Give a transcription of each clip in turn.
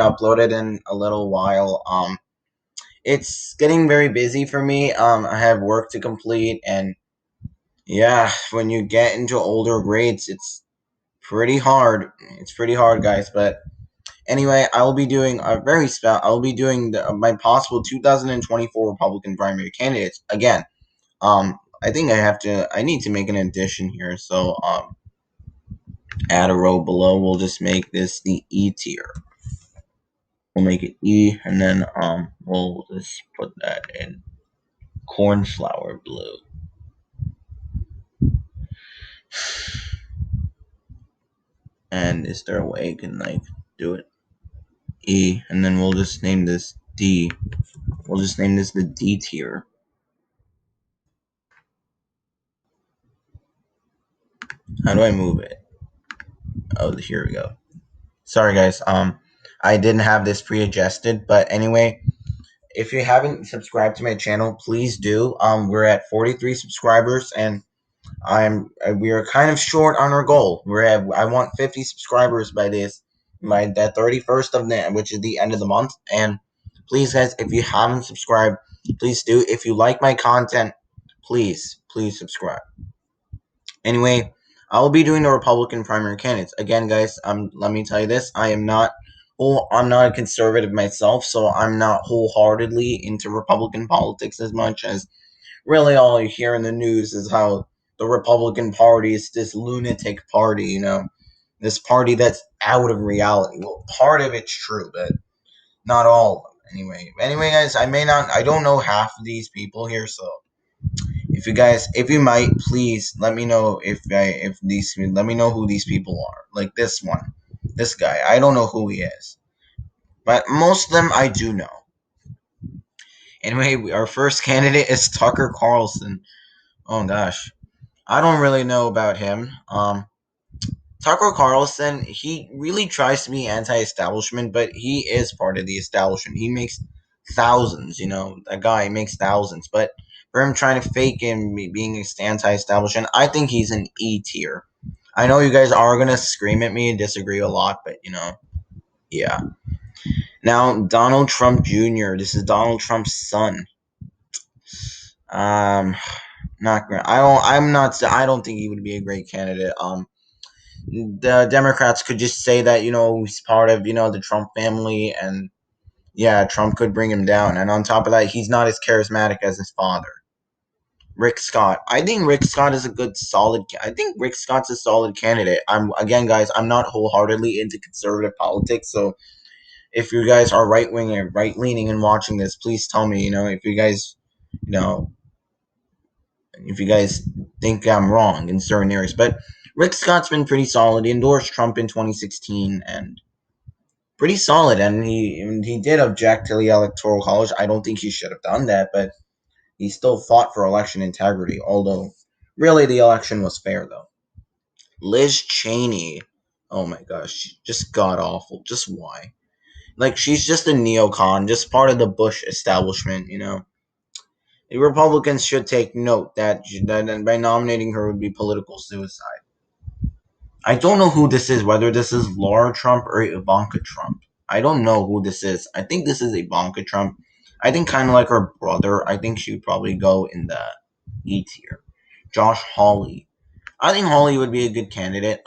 uploaded in a little while. It's getting very busy for me. I have work to complete, and yeah, when you get into older grades, it's pretty hard. It's pretty hard, guys. But anyway, I will be doing a very spell. I will be doing my possible 2024 Republican primary candidates again. I think I have to. I need to make an addition here. So add a row below. We'll just make this the E tier. We'll make it E, and then we'll just put that in cornflower blue. And is there a way I can do it? E, and then we'll just name this D. We'll just name this the D tier. How do I move it? Oh, here we go. Sorry, guys. I didn't have this pre-adjusted, but anyway, if you haven't subscribed to my channel, please do. We're at 43 subscribers, and we are kind of short on our goal. I want 50 subscribers by that 31st of which is the end of the month. And please, guys, if you haven't subscribed, please do. If you like my content, please subscribe. Anyway, I will be doing the Republican primary candidates again, guys. Let me tell you this: I'm not a conservative myself, so I'm not wholeheartedly into Republican politics as much as really all you hear in the news is how the Republican Party is this lunatic party, this party that's out of reality. Well, part of it's true, but not all of them. Anyway, guys, I don't know half of these people here, so if you might, please let me know let me know who these people are. Like this guy, I don't know who he is, but most of them I do know. Anyway, our first candidate is Tucker Carlson. Oh gosh, I don't really know about him. Tucker Carlson, he really tries to be anti-establishment, but he is part of the establishment. He makes thousands, that guy makes thousands. But for him trying to fake him being anti-establishment, I think he's an E tier. I know you guys are gonna scream at me and disagree a lot, but yeah. Now Donald Trump Jr. This is Donald Trump's son. Not great. I don't think he would be a great candidate. The Democrats could just say that he's part of the Trump family, and yeah, Trump could bring him down. And on top of that, he's not as charismatic as his father, Rick Scott. I think Rick Scott is I think Rick Scott's a solid candidate. Guys, I'm not wholeheartedly into conservative politics, so if you guys are right leaning and watching this, please tell me. If you guys, you know, if you guys think I'm wrong in certain areas, but Rick Scott's been pretty solid. He endorsed Trump in 2016 and pretty solid. And he did object to the Electoral College. I don't think he should have done that, but he still fought for election integrity. Although, really, the election was fair, though. Liz Cheney. Oh my gosh, just god awful. Just why? Like, she's just a neocon, just part of the Bush establishment. The Republicans should take note that by nominating her would be political suicide. I don't know who this is, whether this is Laura Trump or Ivanka Trump. I don't know who this is. I think this is Ivanka Trump. I think kind of like her brother. I think she would probably go in the E tier. Josh Hawley. I think Hawley would be a good candidate.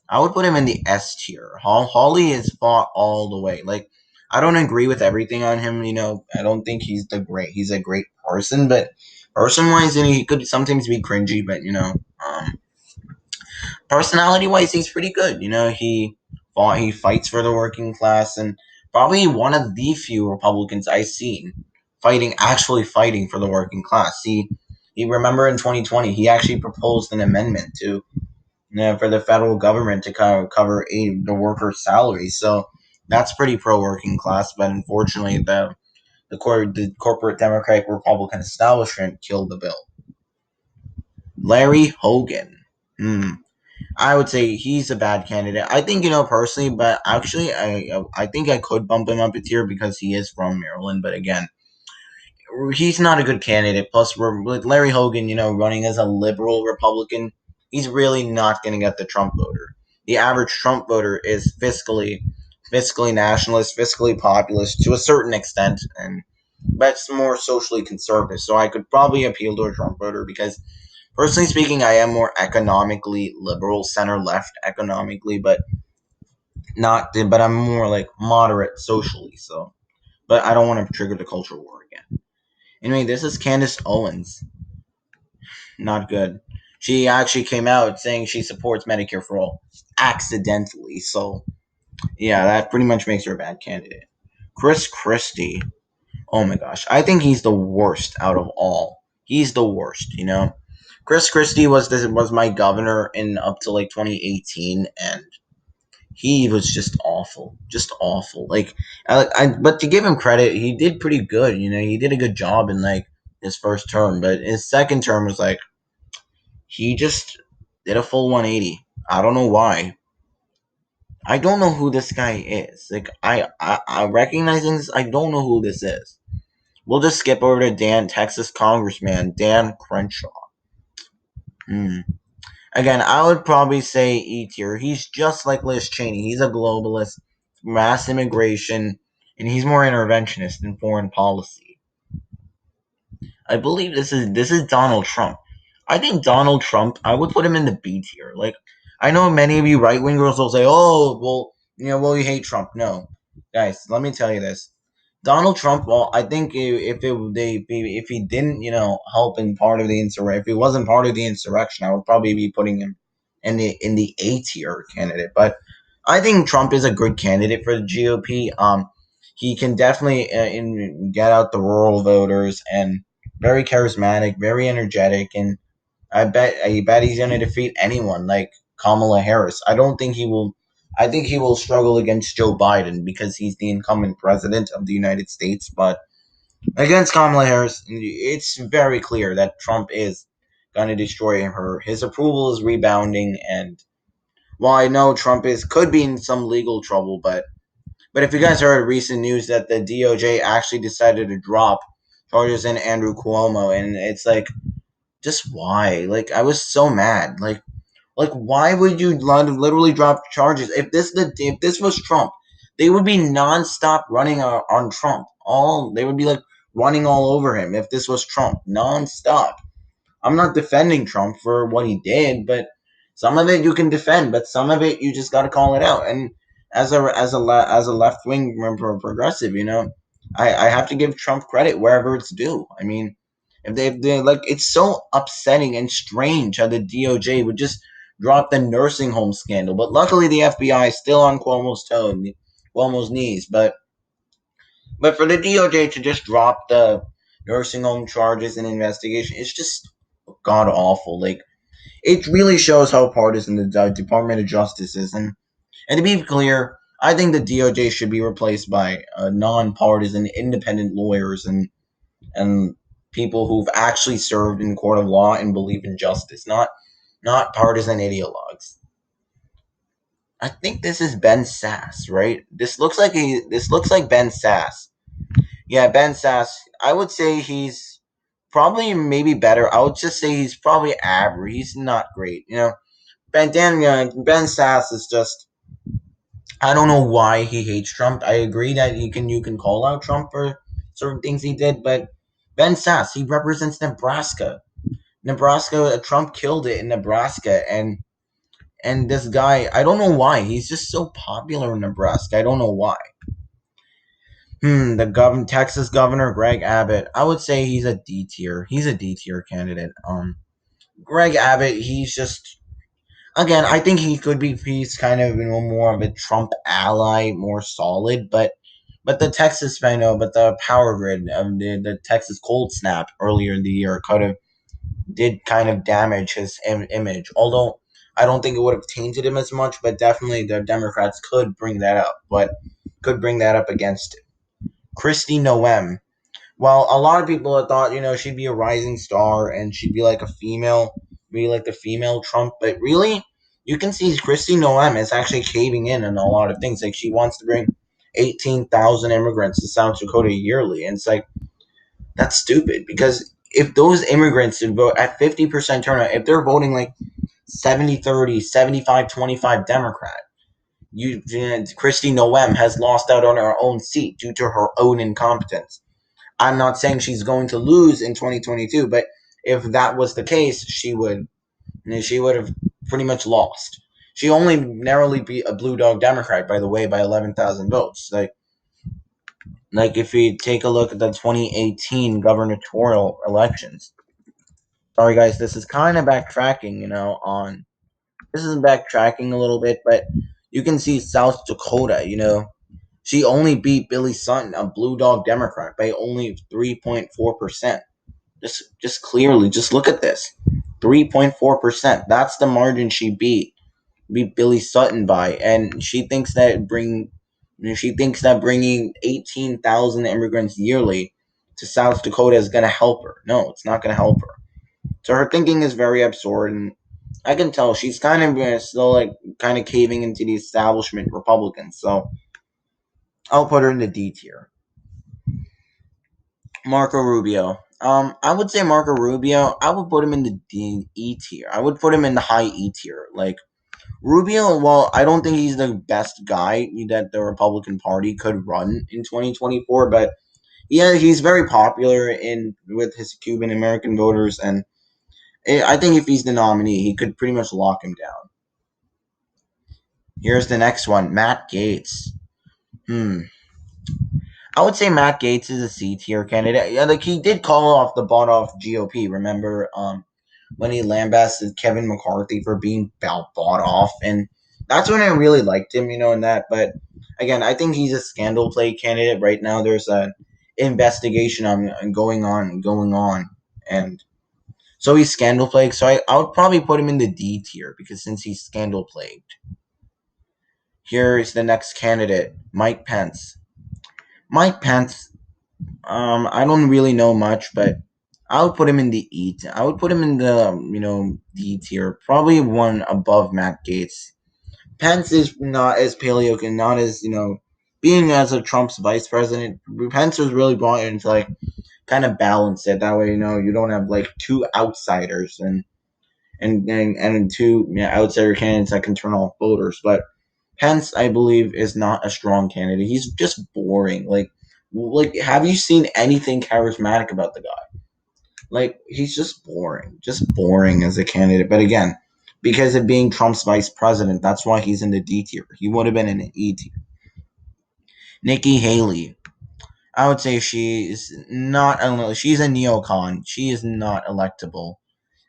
I would put him in the S tier. Hawley has fought all the way. Like, I don't agree with everything on him. I don't think he's a great person, but person-wise, he could sometimes be cringy. But personality-wise, he's pretty good. He fights for the working class, and probably one of the few Republicans I've seen actually fighting for the working class. He remember in 2020, he actually proposed an amendment to for the federal government to cover the workers' salaries. So that's pretty pro working class. But unfortunately, the corporate Democratic Republican establishment killed the bill. Larry Hogan. I would say he's a bad candidate. I think personally, but actually, I think I could bump him up a tier because he is from Maryland. But again, he's not a good candidate. Plus, with Larry Hogan, running as a liberal Republican, he's really not going to get the Trump voter. The average Trump voter is fiscally fiscally nationalist, fiscally populist to a certain extent, and but it's more socially conservative. So I could probably appeal to a Trump voter because, personally speaking, I am more economically liberal, center left economically, but not. But I'm more like moderate socially. So, but I don't want to trigger the culture war again. Anyway, this is Candace Owens. Not good. She actually came out saying she supports Medicare for all accidentally. So yeah, that pretty much makes her a bad candidate. Chris Christie. Oh my gosh, I think he's the worst out of all. He's the worst. Chris Christie was my governor in up to like 2018, and he was just awful. Like, but to give him credit, he did pretty good. He did a good job in like his first term, but his second term was like he just did a full 180. I don't know why. I don't know who this guy is. Like, I recognizing this, I don't know who this is. We'll just skip over to Texas Congressman Dan Crenshaw. Hmm. Again, I would probably say E tier. He's just like Liz Cheney. He's a globalist, mass immigration, and he's more interventionist in foreign policy. I believe this is Donald Trump. I think Donald Trump, I would put him in the B tier. Like, I know many of you right wingers will say, "Oh, well, you hate Trump." No, guys, let me tell you this. Donald Trump. Well, I think if he didn't, help in part of the insurrection, if he wasn't part of the insurrection, I would probably be putting him in the A tier candidate. But I think Trump is a good candidate for the GOP. He can definitely get out the rural voters and very charismatic, very energetic, and I bet he's gonna defeat anyone like Kamala Harris. I don't think he will. I think he will struggle against Joe Biden because he's the incumbent president of the United States. But against Kamala Harris, it's very clear that Trump is gonna destroy her. His approval is rebounding, and while I know Trump could be in some legal trouble, but if you guys heard recent news that the DOJ actually decided to drop charges in Andrew Cuomo, and it's like, just why? Like, I was so mad. Like why would you literally drop charges? If this was Trump, they would be nonstop running on Trump. They would be like running all over him if this was Trump, nonstop. I'm not defending Trump for what he did, but some of it you can defend, but some of it you just got to call it out. And as a left wing progressive, I have to give Trump credit wherever it's due. I mean, if they like, it's so upsetting and strange how the DOJ would just drop the nursing home scandal, but luckily the FBI is still on Cuomo's knees. But for the DOJ to just drop the nursing home charges and investigation, it's just god awful. Like, it really shows how partisan the Department of Justice is. And to be clear, I think the DOJ should be replaced by nonpartisan, independent lawyers and people who've actually served in court of law and believe in justice, not partisan ideologues. I think this is Ben Sass, right? This looks like Ben Sass. Yeah, Ben Sass. I would say he's probably maybe better. I would just say he's probably average. He's not great. Ben Sass is just, I don't know why he hates Trump. I agree that you can call out Trump for certain things he did, but Ben Sass, he represents Nebraska. Trump killed it in Nebraska, and this guy, I don't know why he's just so popular in Nebraska. I don't know why. The Texas governor Greg Abbott. I would say he's a D tier. He's a D tier candidate. Greg Abbott. He's just, again, I think he could be. He's kind of more of a Trump ally, more solid. But the Texas, I know, but the power grid of the Texas cold snap earlier in the year could have did kind of damage his image. Although I don't think it would have tainted him as much, but definitely the Democrats could bring that up. But could bring that up against Kristi Noem. Well, a lot of people had thought, she'd be a rising star and she'd be like the female Trump, but really, you can see Kristi Noem is actually caving in on a lot of things. Like, she wants to bring 18,000 immigrants to South Dakota yearly, and it's like, that's stupid because if those immigrants would vote at 50% turnout, if they're voting like 70-30, 75-25 Democrat, Christy Noem has lost out on her own seat due to her own incompetence. I'm not saying she's going to lose in 2022, but if that was the case, she would have pretty much lost. She only narrowly beat a blue dog Democrat, by the way, by 11,000 votes. Like if we take a look at the 2018 gubernatorial elections. Sorry, guys, this is kind of backtracking. On this is backtracking a little bit, but you can see South Dakota. She only beat Billy Sutton, a blue dog Democrat, by only 3.4%. Just clearly, just look at this, 3.4%. That's the margin she beat Billy Sutton by, and she thinks that bringing 18,000 immigrants yearly to South Dakota is going to help her. No, it's not going to help her. So her thinking is very absurd, and I can tell she's kind of still like kind of caving into the establishment Republicans. So I'll put her in the D tier. Marco Rubio. I would say Marco Rubio. I would put him in the E tier. I would put him in the high E tier. Like Rubio, well, I don't think he's the best guy that the Republican Party could run in 2024, but yeah, he's very popular in with his Cuban American voters, and I think if he's the nominee, he could pretty much lock him down. Here's the next one, Matt Gaetz. Hmm. I would say Matt Gaetz is a C tier candidate. Yeah, like he did call off the bought off GOP. Remember, when he lambasted Kevin McCarthy for being bought off, and that's when I really liked him, in that. But again, I think he's a scandal play candidate right now. There's an investigation going on, and so he's scandal plagued. So I would probably put him in the D tier because since he's scandal plagued. Here is the next candidate, Mike Pence. Mike Pence, I don't really know much, but I would put him in the E. I would put him in the D tier, probably one above Matt Gaetz. Pence is not as paleo and not as being as a Trump's vice president. Pence was really brought in to like kind of balance it. That way, you don't have like two outsiders and two outsider candidates that can turn off voters. But Pence, I believe, is not a strong candidate. He's just boring. Like, have you seen anything charismatic about the guy? Like, he's just boring as a candidate. But again, because of being Trump's vice president, that's why he's in the D tier. He would have been in the E tier. Nikki Haley, I would say she's a neocon. She is not electable.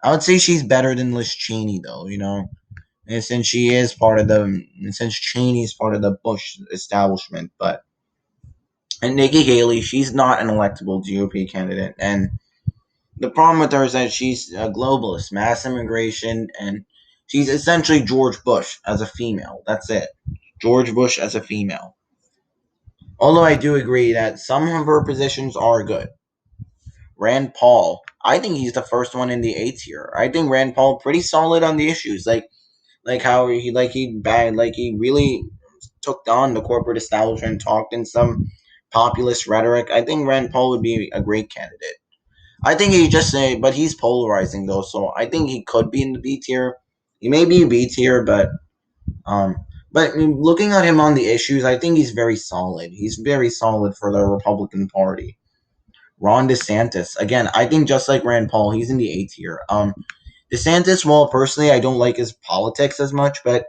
I would say she's better than Liz Cheney, though. And since Cheney is part of the Bush establishment, but and Nikki Haley, she's not an electable GOP candidate, and the problem with her is that she's a globalist, mass immigration, and she's essentially George Bush as a female. That's it. George Bush as a female. Although I do agree that some of her positions are good. Rand Paul, I think he's the first one in the A tier. I think Rand Paul pretty solid on the issues, like how he really took on the corporate establishment, talked in some populist rhetoric. I think Rand Paul would be a great candidate. I think but he's polarizing though, so I think he could be in the B tier. He may be B tier, um, but looking at him on the issues, I think he's very solid. He's very solid for the Republican Party. Ron DeSantis, again, I think just like Rand Paul, he's in the A tier. DeSantis, well, personally, I don't like his politics as much, but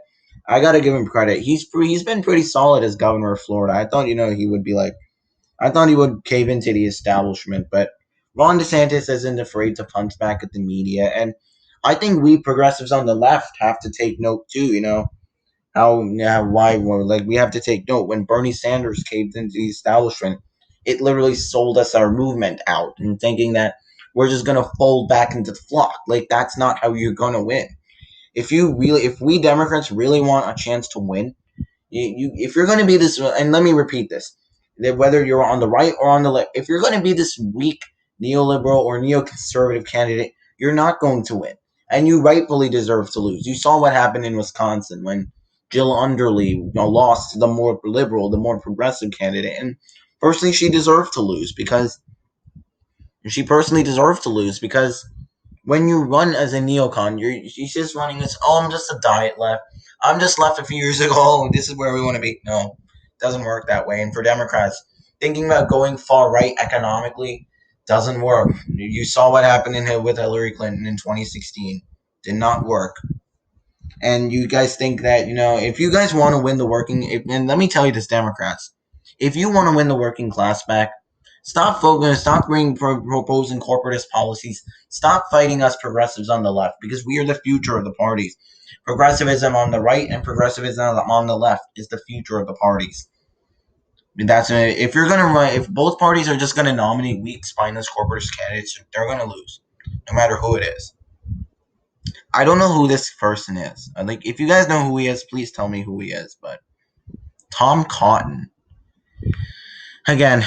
I gotta give him credit. He's been pretty solid as governor of Florida. I thought he would be like I thought he would cave into the establishment, but Ron DeSantis isn't afraid to punch back at the media, and I think we progressives on the left have to take note too. Why we have to take note when Bernie Sanders caved into the establishment. It literally sold us our movement out and thinking that we're just gonna fold back into the flock. Like that's not how you're gonna win. If we Democrats really want a chance to win, if you're going to be this, and let me repeat this, that whether you're on the right or on the left, if you're going to be this weak neoliberal or neoconservative candidate, you're not going to win, and you rightfully deserve to lose. You saw what happened in Wisconsin when Jill Underly lost to the more liberal, the more progressive candidate, and personally, she personally deserved to lose because when you run as a neocon, you're just running as, oh, I'm just a diet left. I'm just left a few years ago. Oh, this is where we want to be. No, it doesn't work that way. And for Democrats, thinking about going far right economically doesn't work. You saw what happened with Hillary Clinton in 2016. Did not work. And you guys think that, if you guys want to win the and let me tell you this, Democrats, if you want to win the working class back, stop proposing corporatist policies, stop fighting us progressives on the left, because we are the future of the parties. Progressivism on the right and progressivism on the left is the future of the parties. That's if you're gonna run. If both parties are just gonna nominate weak, spineless corporatist candidates, they're gonna lose, no matter who it is. I don't know who this person is. Like, if you guys know who he is, please tell me who he is. But Tom Cotton, again,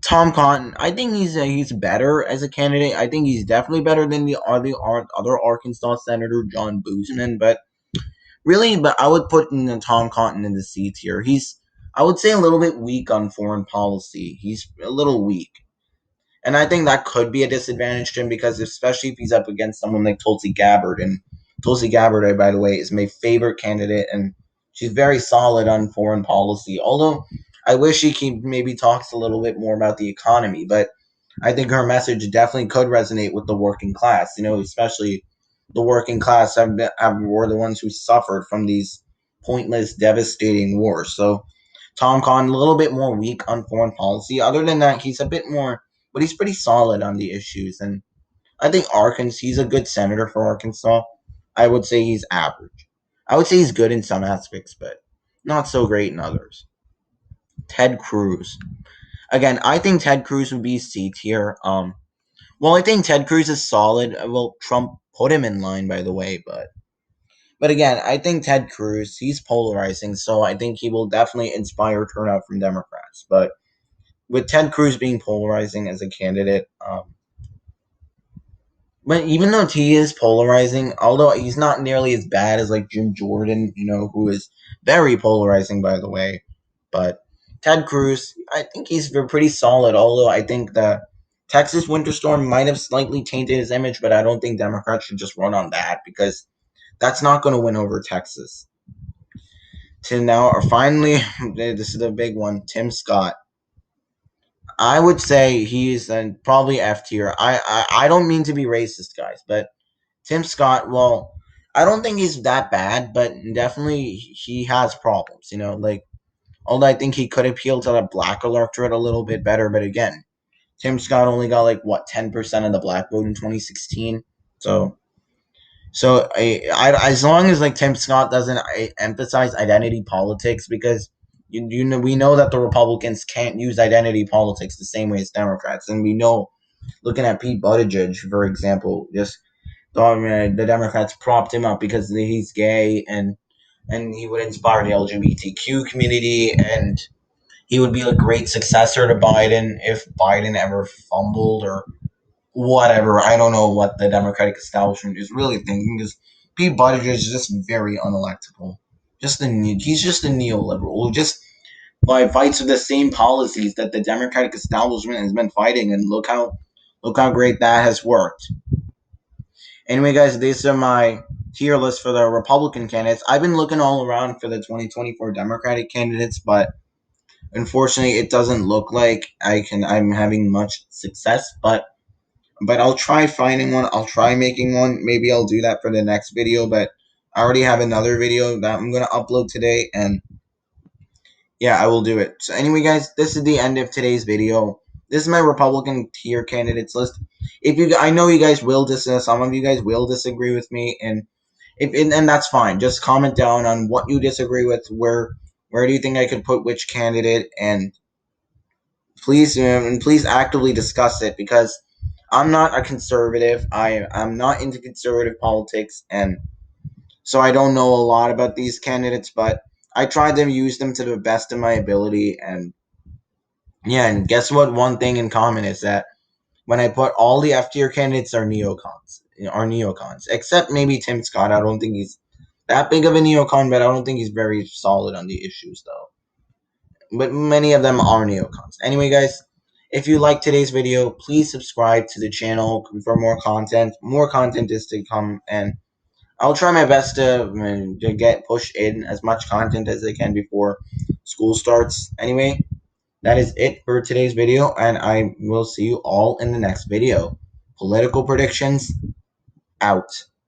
Tom Cotton. I think he's better as a candidate. I think he's definitely better than the other Arkansas Senator John Boozman. But I would put Tom Cotton in the C tier. I would say, a little bit weak on foreign policy. He's a little weak. And I think that could be a disadvantage to him, because especially if he's up against someone like Tulsi Gabbard. And Tulsi Gabbard, by the way, is my favorite candidate, and she's very solid on foreign policy. Although I wish maybe talks a little bit more about the economy, but I think her message definitely could resonate with the working class. Especially the working class were the ones who suffered from these pointless, devastating wars. So Tom Cotton, a little bit more weak on foreign policy. Other than that, he's a bit more, but he's pretty solid on the issues. And I think he's a good senator for Arkansas. I would say he's average. I would say he's good in some aspects, but not so great in others. Ted Cruz. Again, I think Ted Cruz would be C tier. Well, I think Ted Cruz is solid. Well, Trump put him in line, by the way, but again, I think Ted Cruz, he's polarizing, so I think he will definitely inspire turnout from Democrats. But with Ted Cruz being polarizing as a candidate, but even though he is polarizing, although he's not nearly as bad as like Jim Jordan, who is very polarizing, by the way. But Ted Cruz, I think he's pretty solid. Although I think the Texas winter storm might have slightly tainted his image, but I don't think Democrats should just run on that, because that's not going to win over Texas. To now, or finally, this is the big one, Tim Scott. I would say he's probably F tier. I don't mean to be racist, guys, but Tim Scott, well, I don't think he's that bad, but definitely he has problems. Like, although I think he could appeal to the black electorate a little bit better, but again, Tim Scott only got like what 10% of the black vote in 2016. As long as like Tim Scott doesn't emphasize identity politics, because we know that the Republicans can't use identity politics the same way as Democrats, and we know, looking at Pete Buttigieg, for example, just the Democrats propped him up because he's gay, and he would inspire the LGBTQ community, and he would be a great successor to Biden if Biden ever fumbled or whatever. I don't know what the Democratic establishment is really thinking, because Pete Buttigieg is just very unelectable. He's just a neoliberal who just fights with the same policies that the Democratic establishment has been fighting, and look how great that has worked. Anyway, guys, these are my tier list for the Republican candidates. I've been looking all around for the 2024 Democratic candidates, but unfortunately, it doesn't look like I'm having much success. But I'll try finding one. I'll try making one. Maybe I'll do that for the next video. But I already have another video that I'm gonna upload today, and yeah, I will do it. So anyway, guys, this is the end of today's video. This is my Republican tier candidates list. I know you guys will some of you guys will disagree with me, and that's fine. Just comment down on what you disagree with. Where do you think I could put which candidate, and please actively discuss it, because I'm not a conservative. I'm not into conservative politics, and so I don't know a lot about these candidates, but I try to use them to the best of my ability. And yeah, and guess what? One thing in common is that when I put all the F tier candidates are neocons, except maybe Tim Scott. I don't think he's that big of a neocon, but I don't think he's very solid on the issues, though. But many of them are neocons. Anyway, guys, If you like today's video, please subscribe to the channel for more content. More content is to come, and I'll try my best to get push in as much content as I can before school starts. Anyway, that is it for today's video, and I will see you all in the next video. Political predictions out.